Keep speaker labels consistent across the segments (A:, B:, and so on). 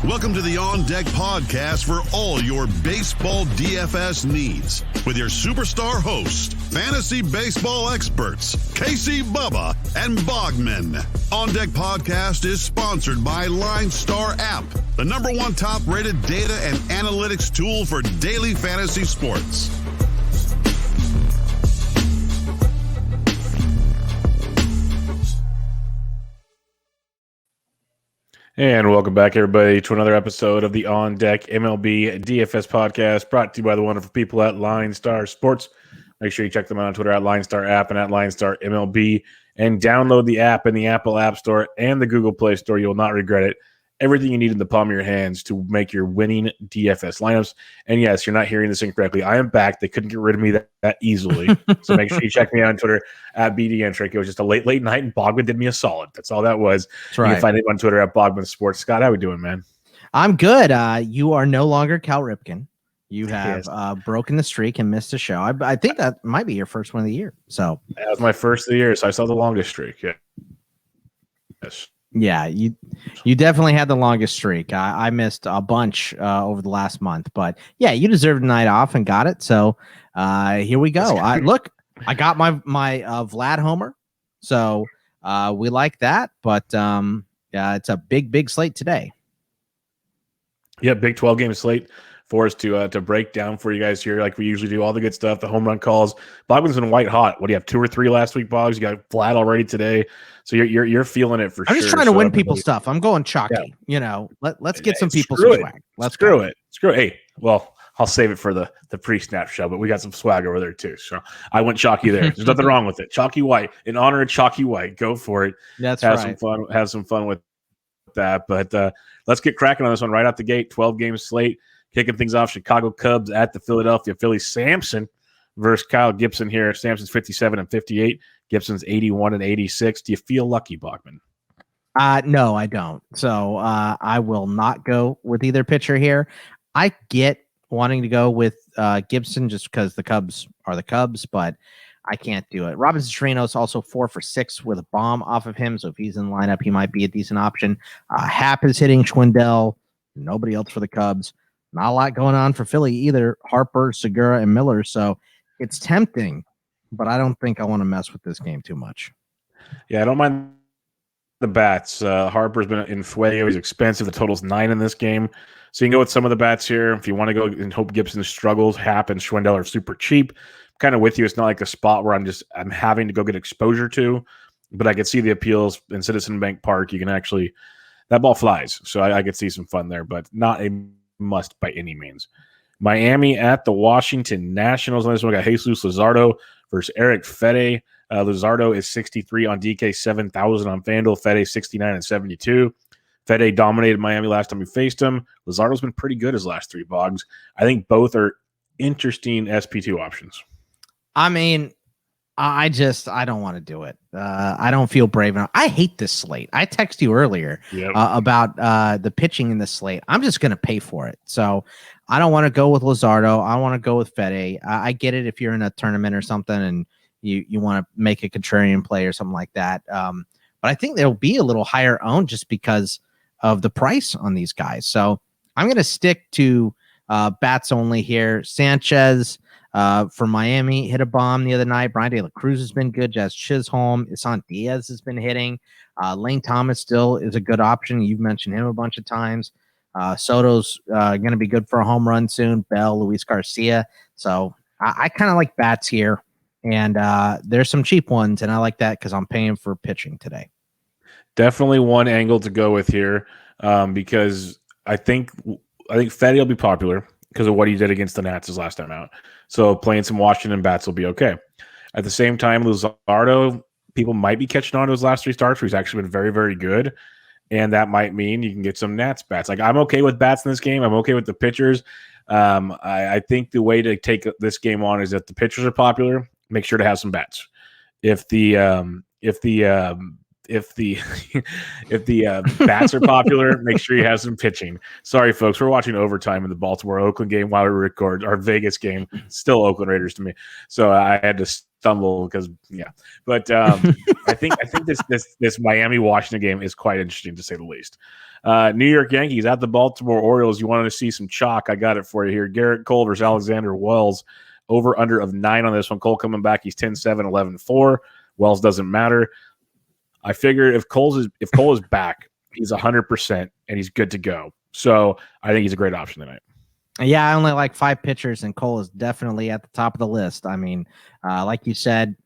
A: Welcome to the On Deck podcast for all your baseball DFS needs with your superstar host, fantasy baseball experts, Casey, Bubba, and Bogman. On Deck podcast is sponsored by LineStar app, the #1 top-rated data and analytics tool for daily fantasy sports.
B: And welcome back, everybody, to another episode of the On Deck MLB DFS podcast, brought to you by the wonderful people at LineStar Sports. Make sure you check them out on Twitter at LineStar App and at LineStar MLB, and download the app in the Apple App Store and the Google Play Store. You will not regret it. Everything you need in the palm of your hands to make your winning DFS lineups. And yes, you're not hearing this incorrectly. I am back. They couldn't get rid of me that easily. So make sure you check me out on Twitter at BDNtrick. It was just a late night, and Bogman did me a solid. That's all that was.
C: That's right.
B: You can find him on Twitter at Bogman Sports. Scott, how we doing, man?
C: I'm good. You are no longer Cal Ripken. You have broken the streak and missed a show. I think that might be your first one of the year. So
B: that was my first of the year, so I saw the longest streak. Yeah. Yes.
C: Yeah, you definitely had the longest streak. I missed a bunch over the last month, but yeah, you deserved a night off and got it. So here we go. I got my Vlad homer, so we like that. But it's a big slate today.
B: Yeah, big 12-game slate for us to break down for you guys here, like we usually do. All the good stuff, the home run calls. Bogman's been white hot. What do you have? 2 or 3 last week, Boggs? You got Vlad already today, so you're feeling it for sure.
C: I'm just trying to win people's stuff. I'm going chalky. Yeah. You know, let's get some people some swag. Let's
B: screw it. Hey, well, I'll save it for the pre-snap show, but we got some swag over there too. So I went chalky there. There's nothing wrong with it. Chalky white, in honor of Chalky White. Go for it.
C: That's
B: have
C: right.
B: Have some fun with that. But let's get cracking on this one right out the gate. 12-game slate. Kicking things off, Chicago Cubs at the Philadelphia Phillies. Samson versus Kyle Gibson here. Samson's 57 and 58. Gibson's 81 and 86. Do you feel lucky, Bogman?
C: No, I don't. So I will not go with either pitcher here. I get wanting to go with Gibson just because the Cubs are the Cubs, but I can't do it. Robinson Chirinos also 4 for 6 with a bomb off of him. So if he's in the lineup, he might be a decent option. Happ is hitting Schwindel. Nobody else for the Cubs. Not a lot going on for Philly either. Harper, Segura, and Miller. So it's tempting, but I don't think I want to mess with this game too much.
B: Yeah, I don't mind the bats. Harper's been in Fuego. He's expensive. The total's 9 in this game. So you can go with some of the bats here. If you want to go and hope Gibson struggles, Happ and Schwindel are super cheap. I'm kind of with you. It's not like a spot where I'm having to go get exposure to, but I could see the appeals in Citizen Bank Park. You can actually, that ball flies. So I could see some fun there, but not a must by any means. Miami at the Washington Nationals. On this one, we got Jesus Luzardo versus Eric Fede. Luzardo is 63 on DK, 7,000 on FanDuel. Fede 69 and 72. Fede dominated Miami last time we faced him. Luzardo's been pretty good his last 3 Bogs. I think both are interesting SP2 options.
C: I mean, I don't want to do it. I don't feel brave enough. I hate this slate. I texted you earlier about the pitching in the slate. I'm just going to pay for it. So I don't want to go with Luzardo. I want to go with Fede. I get it if you're in a tournament or something and you want to make a contrarian play or something like that. But I think there'll be a little higher owned just because of the price on these guys. So I'm going to stick to bats only here. Sanchez for Miami hit a bomb the other night. Brian De La Cruz has been good. Jazz Chisholm, Isan Diaz has been hitting. Lane Thomas still is a good option. You've mentioned him a bunch of times. Soto's going to be good for a home run soon. Bell, Luis Garcia. So I kind of like bats here, and there's some cheap ones, and I like that because I'm paying for pitching today.
B: Definitely one angle to go with here because I think Fede will be popular because of what he did against the Nats his last time out. So playing some Washington bats will be okay. At the same time, Luzardo, people might be catching on to his last 3 starts where he's actually been very, very good. And that might mean you can get some Nats bats. Like, I'm okay with bats in this game. I'm okay with the pitchers. I think the way to take this game on is that the pitchers are popular. Make sure to have some bats. If the bats are popular, make sure you have some pitching. Sorry, folks, we're watching overtime in the Baltimore-Oakland game while we record our Vegas game. Still Oakland Raiders to me. So I had to stumble because but I think this Miami Washington game is quite interesting to say the least. New York Yankees at the Baltimore Orioles. You wanted to see some chalk? I got it for you here. Garrett Cole versus Alexander Wells. Over under of 9 on this one. Cole coming back. He's 10-7, 11-4. Wells doesn't matter. I figure if Cole is back, he's 100% and he's good to go. So I think he's a great option tonight.
C: Yeah, I only like 5 pitchers, and Cole is definitely at the top of the list. I mean, like you said,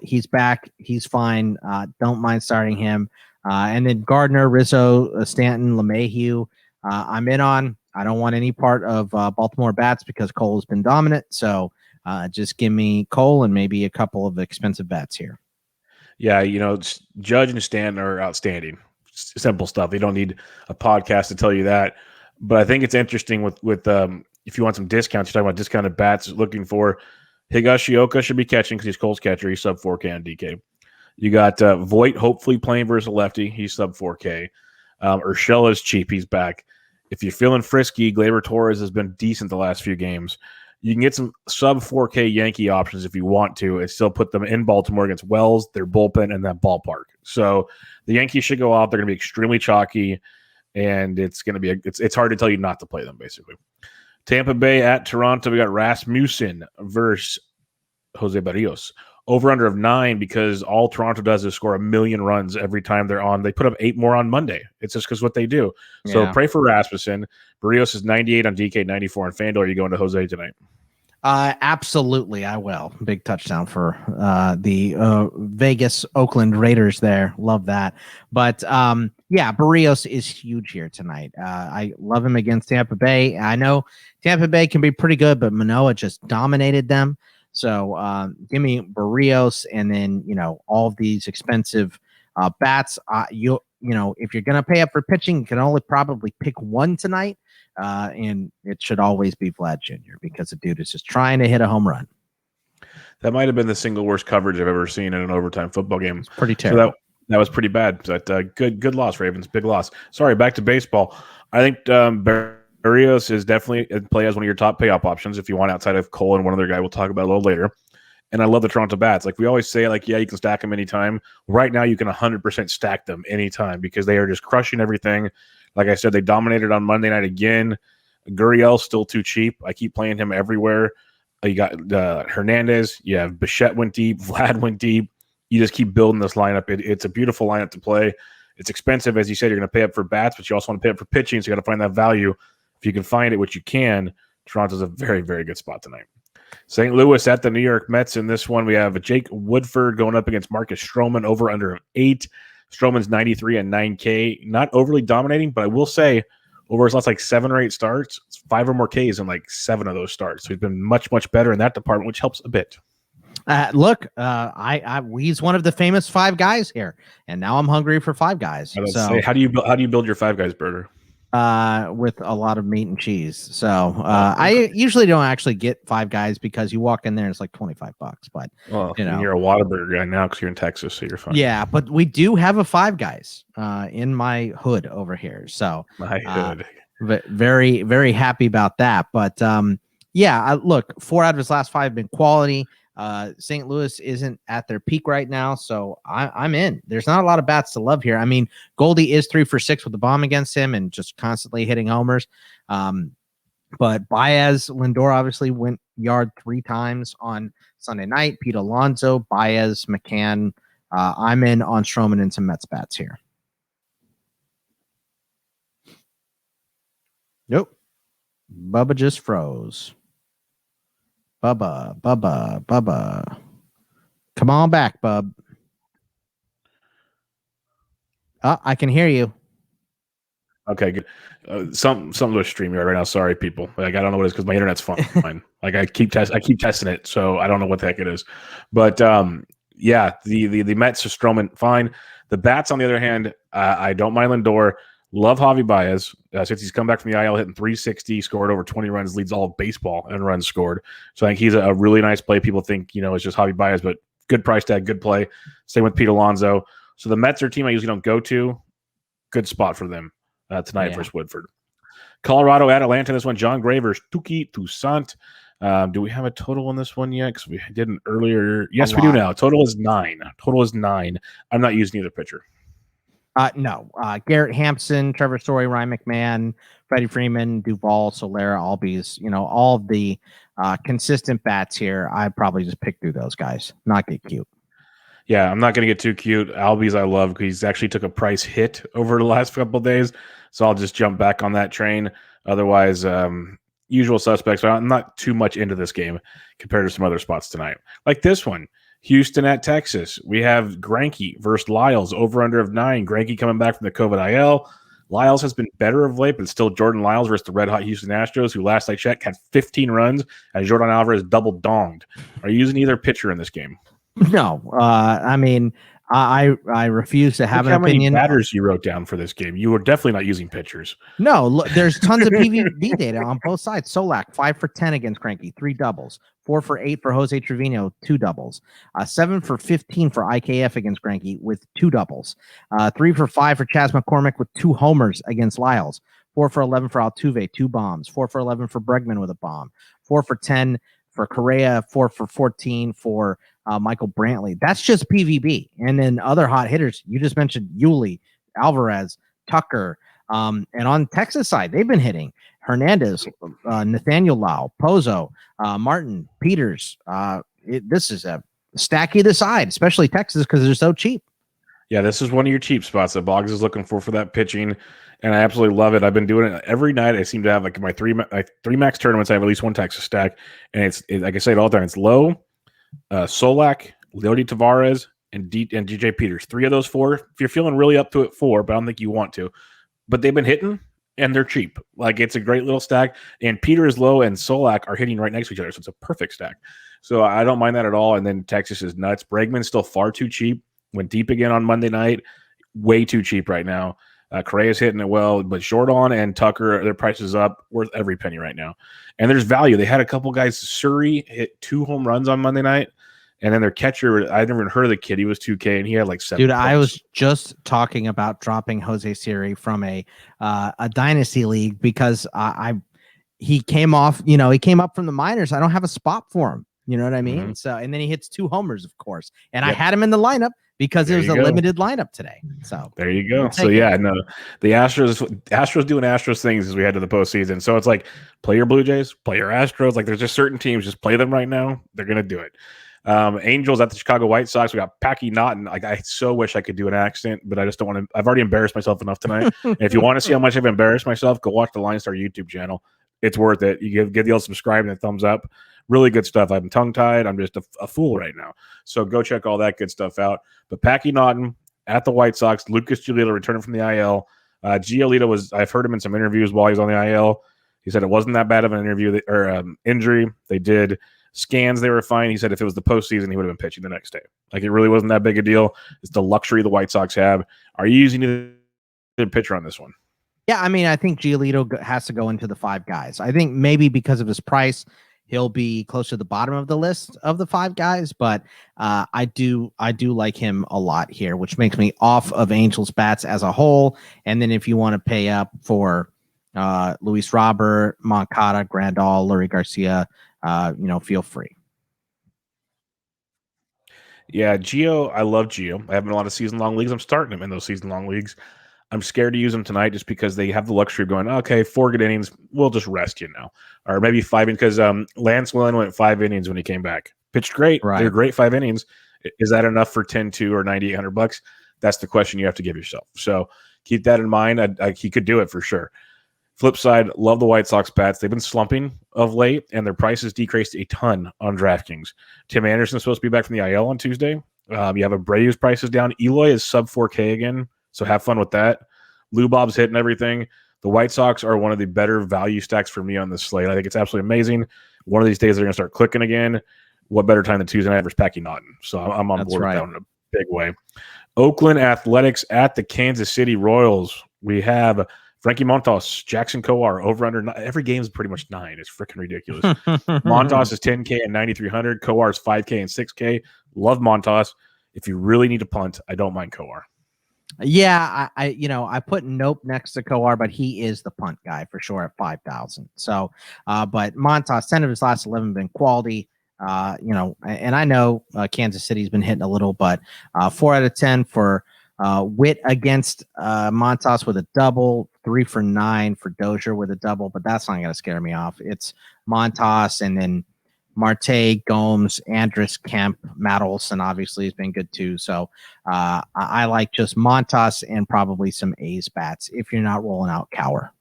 C: he's back. He's fine. Don't mind starting him. And then Gardner, Rizzo, Stanton, LeMahieu, I'm in on. I don't want any part of Baltimore bats because Cole has been dominant. So just give me Cole and maybe a couple of expensive bats here.
B: Yeah, Judge and Stanton are outstanding. Simple stuff. They don't need a podcast to tell you that. But I think it's interesting with if you want some discounts, you're talking about discounted bats, looking for Higashioka should be catching because he's Cole's catcher. He's sub 4K on DK. You got Voit hopefully playing versus a lefty. He's sub 4K. Urshela is cheap. He's back. If you're feeling frisky, Gleyber Torres has been decent the last few games. You can get some sub 4K Yankee options if you want to and still put them in Baltimore against Wells, their bullpen, and that ballpark. So the Yankees should go out. They're going to be extremely chalky. And it's going to be it's hard to tell you not to play them, basically. Tampa Bay at Toronto. We got Rasmussen versus Jose Barrios. Over under of 9 because all Toronto does is score 1 million runs every time they're on. They put up 8 more on Monday. It's just because what they do. Yeah. So pray for Rasmussen. Barrios is 98 on DK, 94 on FanDuel. Are you going to Jose tonight?
C: Absolutely, I will. Big touchdown for the Vegas Oakland Raiders there. Love that. But yeah, Barrios is huge here tonight. I love him against Tampa Bay. I know Tampa Bay can be pretty good, but Manoah just dominated them. So give me Barrios, and then all of these expensive bats. If you're gonna pay up for pitching, you can only probably pick one tonight. And it should always be Vlad Jr. because the dude is just trying to hit a home run.
B: That might have been the single worst coverage I've ever seen in an overtime football game.
C: It's pretty terrible.
B: So that was pretty bad. But good loss, Ravens. Big loss. Sorry, back to baseball. I think Barrios is definitely in play as one of your top payoff options if you want outside of Cole and one other guy we'll talk about a little later. And I love the Toronto bats. Like we always say, yeah, you can stack them anytime. Right now, you can 100% stack them anytime because they are just crushing everything. Like I said, they dominated on Monday night again. Gurriel's still too cheap. I keep playing him everywhere. You got Hernandez. Yeah, Bichette went deep. Vlad went deep. You just keep building this lineup. It's a beautiful lineup to play. It's expensive. As you said, you're going to pay up for bats, but you also want to pay up for pitching, so you got to find that value. If you can find it, which you can, Toronto's a very, very good spot tonight. St. Louis at the New York Mets. In this one, we have Jake Woodford going up against Marcus Stroman, over under 8. Stroman's 93 and 9K. Not overly dominating, but I will say over his last 7 or 8 starts, it's 5 or more Ks in 7 of those starts. So he's been much, much better in that department, which helps a bit.
C: Look, he's one of the famous 5 guys here, and now I'm hungry for 5 guys. So
B: how do you build your 5 guys burger?
C: With a lot of meat and cheese. So I usually don't actually get 5 guys because you walk in there and it's like $25. But
B: you're a Whataburger guy now because you're in Texas, so you're fine.
C: Yeah, but we do have a 5 guys in my hood over here. So
B: my hood.
C: Very, very happy about that. But look, 4 out of his last 5 have been quality. St. Louis isn't at their peak right now, so I'm in. There's not a lot of bats to love here. I mean, Goldie is 3 for 6 with the bomb against him and just constantly hitting homers. But Baez, Lindor obviously went yard 3 times on Sunday night. Pete Alonso, Baez, McCann. I'm in on Stroman and some Mets bats here. Nope. Bubba just froze. Bubba. Come on back, bub. Oh, I can hear you.
B: Okay, good. Something with StreamYard right now. Sorry, people. I don't know what it is because my internet's fine. I keep testing it, so I don't know what the heck it is. But the Mets are Stroman fine. The bats, on the other hand, I don't mind Lindor. Love Javi Baez. Since he's come back from the IL, hitting 360, scored over 20 runs, leads all of baseball in runs scored. So I think he's a really nice play. People think, it's just Javi Baez, but good price tag, good play. Same with Pete Alonso. So the Mets are a team I usually don't go to. Good spot for them tonight versus Woodford. Colorado at Atlanta. This one, John Gravers, Tuki Toussaint. Do we have a total on this one yet? Because we didn't earlier. Yes, we do now. Total is 9. I'm not using either pitcher.
C: No. Garrett Hampson, Trevor Story, Ryan McMahon, Freddie Freeman, Duvall, Solera, Albies, all of the consistent bats here. I'd probably just pick through those guys, not get cute.
B: Yeah, I'm not going to get too cute. Albies I love because he's actually took a price hit over the last couple of days, so I'll just jump back on that train. Otherwise, usual suspects. I'm not too much into this game compared to some other spots tonight. Like this one, Houston at Texas. We have Greinke versus Lyles, over-under of 9. Greinke coming back from the COVID IL. Lyles has been better of late, but still Jordan Lyles versus the red-hot Houston Astros, who last I checked had 15 runs, and Jordan Alvarez double-donged. Are you using either pitcher in this game?
C: No, I mean, I refuse to have an opinion.
B: How many batters you wrote down for this game? You were definitely not using pitchers.
C: No, look, there's tons of PVB data on both sides. Solak 5 for 10 against Greinke, 3 doubles. 4 for 8 for Jose Trevino, 2 doubles. 7 for 15 for IKF against Greinke with 2 doubles. 3 for 5 for Chas McCormick with 2 homers against Lyles. 4 for 11 for Altuve, 2 bombs. 4 for 11 for Bregman with a bomb. 4 for 10 for Correa. 4 for 14 for Michael Brantley. That's just PVB. And then other hot hitters, you just mentioned Yuli, Alvarez, Tucker. And on Texas side, they've been hitting Hernandez, Nathaniel Lau, Pozo, Martin, Peters. This is a stack either side, especially Texas because they're so cheap.
B: Yeah, this is one of your cheap spots that Boggs is looking for that pitching, and I absolutely love it. I've been doing it every night. I seem to have like my three max tournaments. I have at least one Texas stack, and it's like I say it all the time. It's Lowe, Solak, Leody Tavares, and DJ Peters. 3 of those 4. If you're feeling really up to it, 4, but I don't think you want to. But they've been hitting, and they're cheap. Like, it's a great little stack. And Peters, Lowe, and Solak are hitting right next to each other, so it's a perfect stack. So I don't mind that at all. And then Texas is nuts. Bregman's still far too cheap. Went deep again on Monday night. Way too cheap right now. Correa's hitting it well, but Jordan and Tucker, their prices up, worth every penny right now. And there's value. They had a couple guys. Surrey hit 2 home runs on Monday night. And then their catcher, I never even heard of the kid. He was 2K, and he had like 7.
C: Dude, I was just talking about dropping Jose Siri from a dynasty league because he came off. He came up from the minors. I don't have a spot for him. You know what I mean? Mm-hmm. So, and then he hits 2 homers, of course. And I had him in the lineup because it was a limited lineup today. So
B: there you go. So yeah, no, the Astros doing Astros things as we head to the postseason. So it's like play your Blue Jays, play your Astros. Like there's just certain teams, just play them right now. They're gonna do it. Angels at the Chicago White Sox. We got Packy Naughton. Like I so wish I could do an accent, but I just don't want to. I've already embarrassed myself enough tonight. And if you want to see how much I've embarrassed myself, go watch the LineStar YouTube channel. It's worth it. You give the old subscribe and a thumbs up. Really good stuff. I'm tongue-tied. I'm just a fool right now. So go check all that good stuff out. But Packy Naughton at the White Sox. Lucas Giolito returning from the IL. Giolito I've heard him in some interviews while he's on the IL. He said it wasn't that bad of an injury. They did scans. They were fine. He said if it was the postseason, he would have been pitching the next day. Like it really wasn't that big a deal. It's the luxury the White Sox have. Are you using either pitcher on this one?
C: Yeah, I mean, I think Giolito has to go into the 5 guys. I think maybe because of his price, he'll be close to the bottom of the list of the 5 guys, but I do like him a lot here, which makes me off of Angels bats as a whole. And then if you want to pay up for Luis Robert, Moncada, Grandal, Lurie Garcia, feel free.
B: Yeah, Gio, I love Gio. I have in a lot of season-long leagues. I'm starting him in those season-long leagues. I'm scared to use them tonight just because they have the luxury of going, okay, 4 good innings, we'll just rest you now. Or maybe 5 innings, because Lance Lynn went 5 innings when he came back. Pitched great. Right. They're great 5 innings. Is that enough for 10-2 or $9,800? That's the question you have to give yourself. So keep that in mind. He could do it for sure. Flip side, love the White Sox bats. They've been slumping of late, and their prices decreased a ton on DraftKings. Tim Anderson's supposed to be back from the IL on Tuesday. You have Abreu's prices down. Eloy is sub 4K again, so have fun with that. Lou Bob's hitting everything. The White Sox are one of the better value stacks for me on this slate. I think it's absolutely amazing. One of these days they're going to start clicking again. What better time than Tuesday night versus Packy Naughton? So I'm on board with that in a big way. Oakland Athletics at the Kansas City Royals. We have Frankie Montas, Jackson Kowar, over under. Every game is pretty much 9. It's freaking ridiculous. Montas is 10K and 9,300. Kowar is 5K and 6K. Love Montas. If you really need to punt, I don't mind Kowar.
C: Yeah, I put Nope next to Coar, but he is the punt guy for sure at 5,000. So, but Montas, 10 of his last 11 have been quality. And I know Kansas City's been hitting a little, but 4 out of 10 for Witt against Montas with a double, 3 for 9 for Dozier with a double, but that's not going to scare me off. It's Montas and then Marte, Gomes, Andrus, Kemp, Matt Olson obviously has been good too. So I like just Montas and probably some A's bats if you're not rolling out Cower.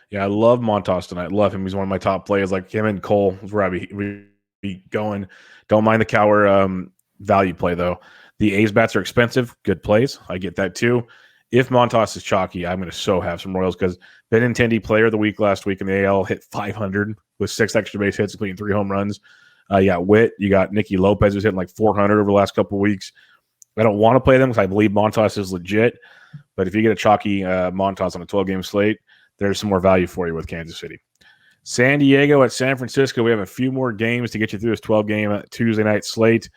B: Yeah, I love Montas tonight. Love him. He's one of my top players. Like him and Cole is where I'd be going. Don't mind the Cower value play, though. The A's bats are expensive. Good plays. I get that, too. If Montas is chalky, I'm going to so have some Royals because Benintendi, player of the week last week in the AL, hit 500 with 6 extra base hits, including 3 home runs. You got Witt. You got Nicky Lopez, who's hitting like 400 over the last couple of weeks. I don't want to play them because I believe Montas is legit. But if you get a chalky Montas on a 12-game slate, there's some more value for you with Kansas City. San Diego at San Francisco. We have a few more games to get you through this 12-game Tuesday night slate.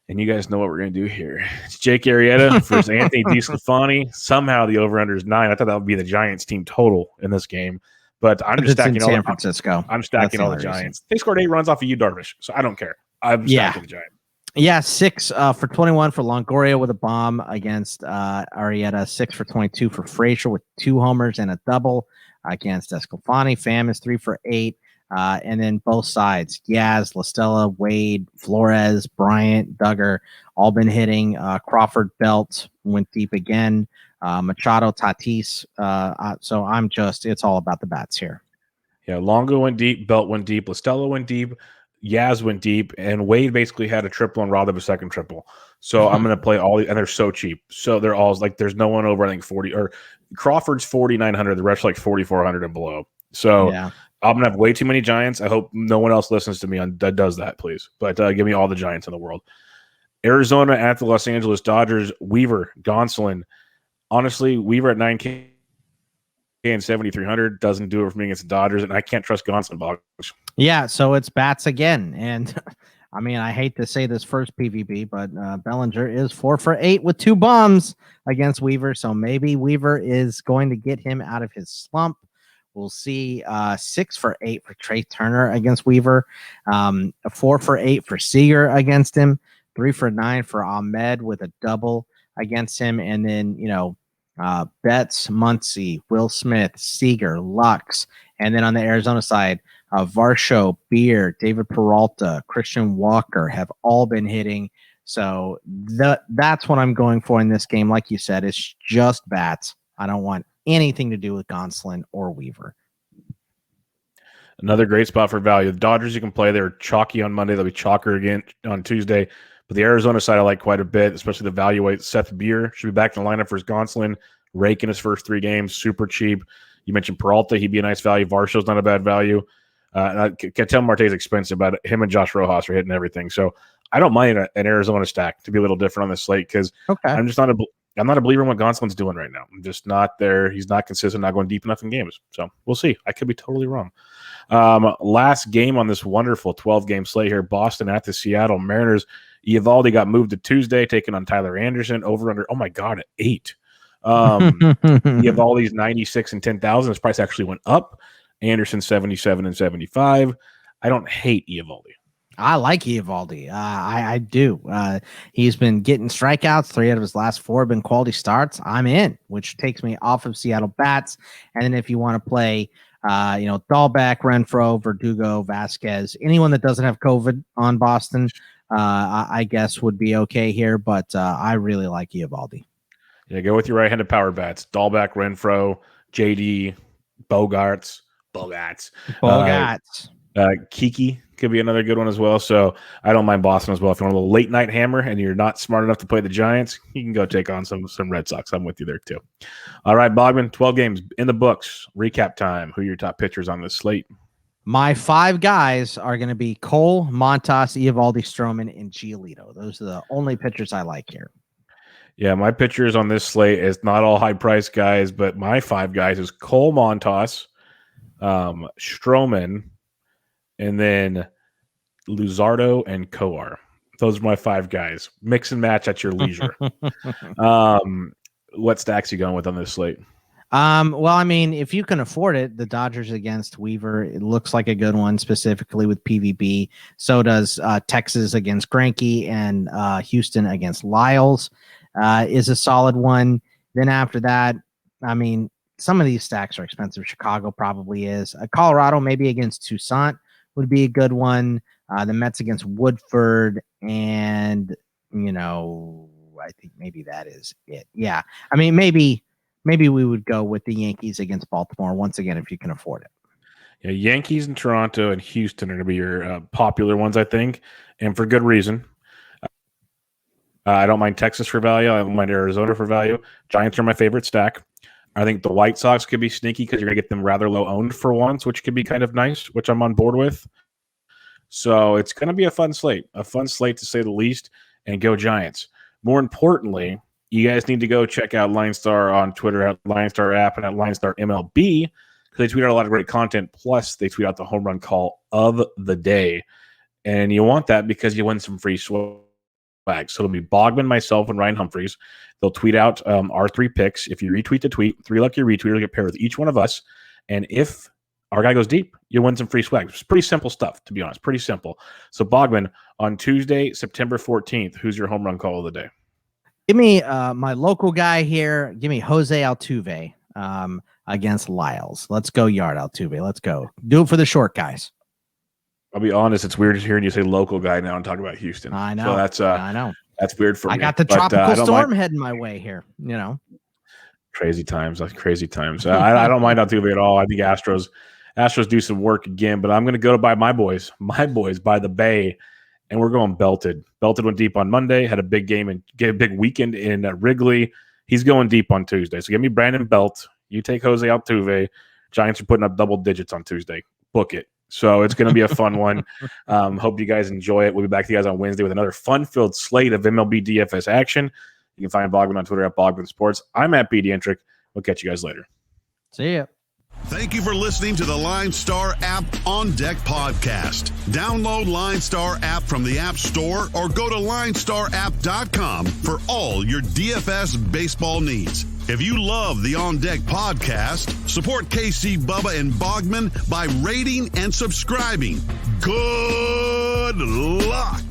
B: And you guys know what we're going to do here. It's Jake Arrieta versus Anthony DeSclafani. Somehow the over-under is 9. I thought that would be the Giants team total in this game. But I'm just stacking
C: San Francisco.
B: I'm stacking all the Giants. They scored 8 runs off of you, Darvish, so I don't care. I'm stacking the Giants.
C: Yeah, 6 for 21 for Longoria with a bomb against Arrieta. 6 for 22 for Frazier with 2 homers and a double against Desclafani. Pham is 3 for 8. And then both sides, Yaz, LaStella, Wade, Flores, Bryant, Duggar, all been hitting. Crawford, Belt went deep again. Machado, Tatis. So it's all about the bats here.
B: Yeah, Longo went deep, Belt went deep, LaStella went deep, Yaz went deep, and Wade basically had a triple and robbed of a second triple. So I'm going to play all, and they're so cheap. So they're all like, there's no one over, I think, 40, or Crawford's 4,900, the rest like 4,400 and below. So yeah. I'm going to have way too many Giants. I hope no one else listens to me that does that, please. But give me all the Giants in the world. Arizona at the Los Angeles Dodgers. Weaver, Gonsolin. Honestly, Weaver at 9K and 7,300 doesn't do it for me against the Dodgers, and I can't trust Gonsolin. Box.
C: Yeah, so it's bats again. And, I mean, I hate to say this first PVB, but Bellinger is 4 for 8 with 2 bombs against Weaver. So maybe Weaver is going to get him out of his slump. We'll see 6 for 8 for Trey Turner against Weaver, 4 for 8 for Seager against him, 3 for 9 for Ahmed with a double against him. And then, Betts, Muncy, Will Smith, Seager, Lux. And then on the Arizona side, Varsho, Beer, David Peralta, Christian Walker have all been hitting. So that's what I'm going for in this game. Like you said, it's just bats. I don't want anything to do with Gonsolin or Weaver.
B: Another great spot for value. The Dodgers you can play. They're chalky on Monday. They'll be chalker again on Tuesday. But the Arizona side I like quite a bit, especially the value weight. Seth Beer should be back in the lineup for his Gonsolin. Rake in his first 3 games, super cheap. You mentioned Peralta. He'd be a nice value. Varsho's not a bad value. I can tell Marte's expensive, but him and Josh Rojas are hitting everything. So I don't mind an Arizona stack to be a little different on this slate because I'm just not a believer in what Gonsolin's doing right now. I'm just not there. He's not consistent, not going deep enough in games. So we'll see. I could be totally wrong. Last game on this wonderful 12-game slate here, Boston at the Seattle Mariners. Eovaldi got moved to Tuesday, taking on Tyler Anderson, over under, oh my God, at 8. Eovaldi's 96 and 10,000. His price actually went up. Anderson 77 and 75. I don't hate Eovaldi.
C: I like Eovaldi. I do. He's been getting strikeouts. 3 out of his last 4 have been quality starts. I'm in, which takes me off of Seattle bats. And then if you want to play, Dahlbeck, Renfroe, Verdugo, Vasquez, anyone that doesn't have COVID on Boston, I guess would be okay here. But I really like Eovaldi.
B: Yeah, go with your right-handed power bats. Dahlbeck, Renfroe, JD, Bogarts. Kiki could be another good one as well. So I don't mind Boston as well. If you want a little late night hammer and you're not smart enough to play the Giants, you can go take on some Red Sox. I'm with you there too. All right, Bogman, 12 games in the books. Recap time. Who are your top pitchers on this slate?
C: My 5 guys are going to be Cole, Montas, Eovaldi, Stroman, and Giolito. Those are the only pitchers I like here.
B: Yeah, my pitchers on this slate is not all high-priced guys, but my 5 guys is Cole, Montas, Stroman, and then Luzardo and Coar. Those are my 5 guys. Mix and match at your leisure. what stacks you going with on this slate?
C: Well, I mean, if you can afford it, the Dodgers against Weaver, it looks like a good one, specifically with PVB. So does Texas against Greinke, and Houston against Lyles is a solid one. Then after that, I mean, some of these stacks are expensive. Chicago probably is. Colorado maybe against Toussaint would be a good one. The Mets against Woodford, and I think maybe that is it. Yeah, I mean, maybe we would go with the Yankees against Baltimore once again if you can afford it.
B: Yeah, Yankees and Toronto and Houston are going to be your popular ones, I think, and for good reason. I don't mind Texas for value. I don't mind Arizona for value. Giants are my favorite stack. I think the White Sox could be sneaky because you're going to get them rather low owned for once, which could be kind of nice, which I'm on board with. So it's going to be a fun slate to say the least, and go Giants. More importantly, you guys need to go check out LineStar on Twitter at LineStar app and at LineStar MLB, because they tweet out a lot of great content. Plus, they tweet out the home run call of the day. And you want that because you win some free swag. So it'll be Bogman, myself, and Ryan Humphreys. They'll tweet out our 3 picks. If you retweet the tweet, 3 lucky retweeters will get paired with each one of us. And if our guy goes deep, you win some free swag. It's pretty simple stuff, to be honest. Pretty simple. So Bogman, on Tuesday, September 14th, who's your home run call of the day?
C: Give me my local guy here. Give me Jose Altuve against Lyles. Let's go Yard Altuve. Let's go. Do it for the short guys.
B: I'll be honest, it's weird hearing you say local guy now and talk about Houston.
C: I know.
B: So
C: I know.
B: That's weird for me.
C: I got the tropical storm heading my way here,
B: Crazy times. Crazy times. I don't mind Altuve at all. I think Astros do some work again, but I'm going to go by my boys by the Bay, and we're going Belted. Belted went deep on Monday, had a big game and get a big weekend in Wrigley. He's going deep on Tuesday. So give me Brandon Belt. You take Jose Altuve. Giants are putting up double digits on Tuesday. Book it. So it's going to be a fun one. Hope you guys enjoy it. We'll be back to you guys on Wednesday with another fun-filled slate of MLB DFS action. You can find Bogman on Twitter at Bogman Sports. I'm at B. Dientrich. We'll catch you guys later.
C: See ya.
A: Thank you for listening to the LineStar app On Deck podcast. Download LineStar app from the App Store or go to LineStarApp.com for all your DFS baseball needs. If you love the On Deck podcast, support KC, Bubba, and Bogman by rating and subscribing. Good luck.